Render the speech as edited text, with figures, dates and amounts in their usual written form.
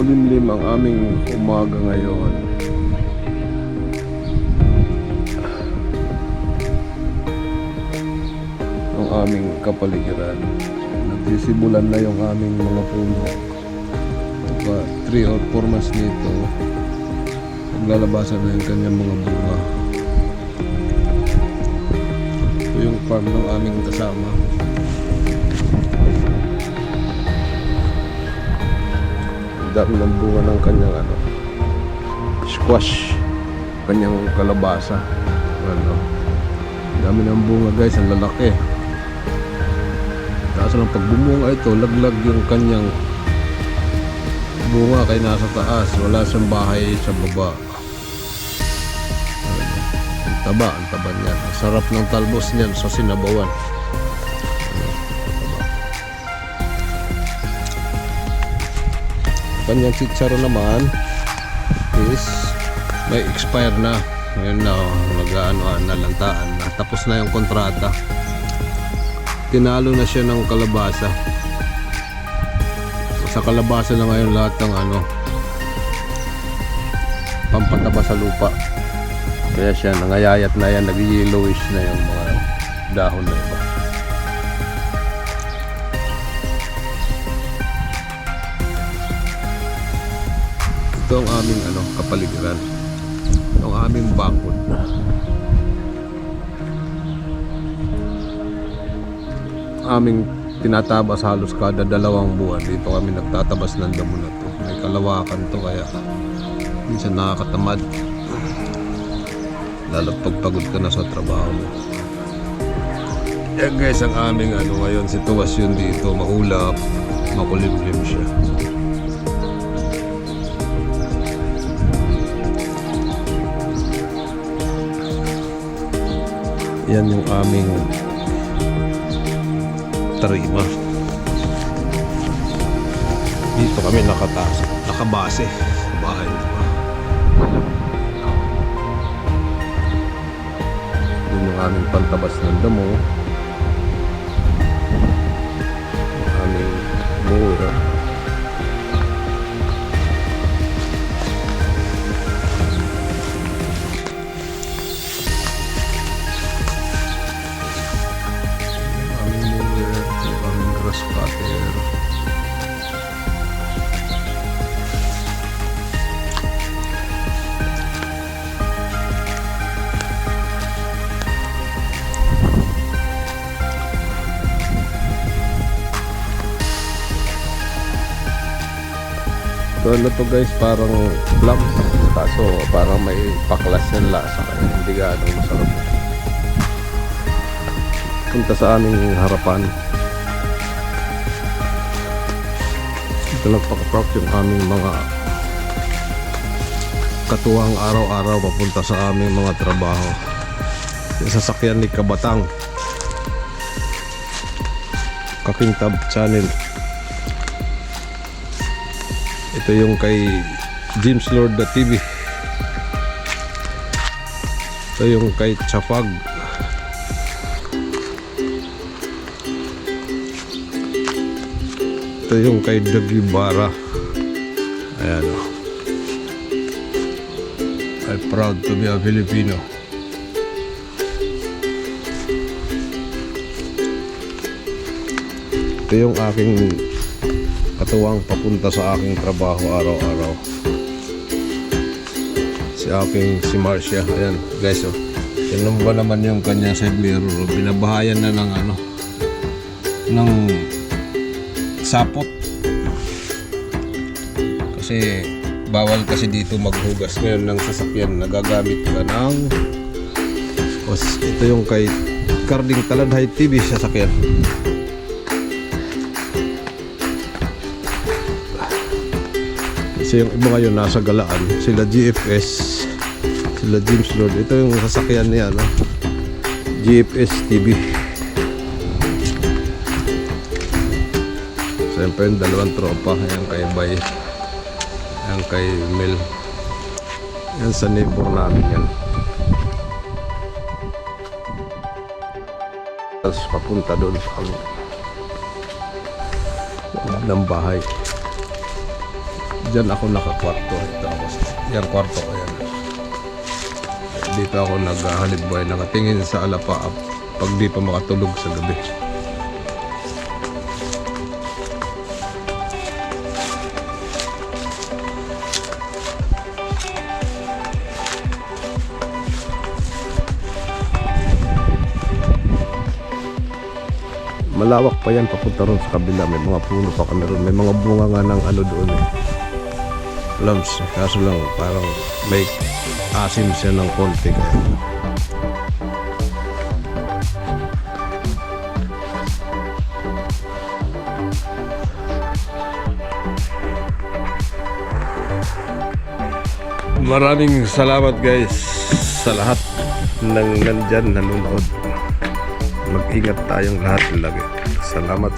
makulimlim ang aming umaga ngayon. Ang aming kapaligiran. Nagsisibulan na yung aming mga puno. 3 or 4 months nito, naglalabasan na yung kanyang mga bunga. Ito yung farm ng aming kasama. Ang dami ng bunga ng kanyang squash, kanyang kalabasa. Ang dami ng bunga guys, ang lalaki. Kaso ng pagbumunga ito, laglag yung kanyang bunga kay nasa taas, wala siyang bahay sa baba. Ang taba niyan. Ang sarap ng talbos niyan sa sinabawan. Kanyang chicharo naman is may expire na. Ngayon na nalantaan na. Tapos na yung kontrata. Tinalo na siya ng kalabasa. Sa kalabasa na ngayon lahat ng pampataba sa lupa. Kaya siya nangayayat na yan, nag-yellowish na yung mga dahon na iba. Ito ang aming kapaligiran. Ang aming bakod. Aming tinatabas halos kada 2 buwan. Dito kami nagtatabas ng damo na to. May kalawakan to kaya minsan nakakatamad. Lalo pagpagod ka na sa trabaho mo. Yan guys ang aming ngayon sitwasyon dito. Maulap, makulimlim siya. Yan yung aming tarima. Dito kami nakabase sa bahay. Yun yung aming pantabas ng damo. Yung aming mura. Grass cutter. Ito to guys, parang plums. Kaso parang may paklas yung lasa. Kaya hindi gaano masarap. Punta sa aming harapan. Ito nagpakapark yung aming mga katuwang araw-araw papunta sa aming mga trabaho. Yung sasakyan ni Kabatang Kakintab Channel. Ito yung kay James Lord TV. Ito yung kay Chafag. Ito yung kay Dagibara. Ayan o. I'm proud to be a Filipino. Ito yung aking katuwang papunta sa aking trabaho araw-araw. Si Marcia. Ayan guys o. Yan ba naman yung kanya side mirror. Binabahayan na ng sapot kasi bawal kasi dito maghugas ngayon ng sasakyan. Nagagamit ka ng ito yung kay Carding Taladhay TV sasakyan. Kasi yung iba ngayon nasa galaan, sila GFS, sila James Lord. Ito yung sasakyan niya GFS TV. Siyempre yung 2 tropa. Ayan kay Bay, ayan kay Mel, yan sa neighbor namin yan. Tapos papunta doon sa ng bahay. Diyan ako nakakwarto. Ito ako. Yan kwarto ko yan. Dito ako naghahalid buhay. Nakatingin sa alapaap pag di pa makatulog sa gabi. Malawak pa yan papunta ron sa kabila. May mga puno pa kami ron. May mga bunga nga ng ano doon eh. Plums. Kaso lang parang may asim siya ng konti kaya. Maraming salamat guys sa lahat ng nandyan nanonood. Mag-ingat tayong lahat lagi. Salamat.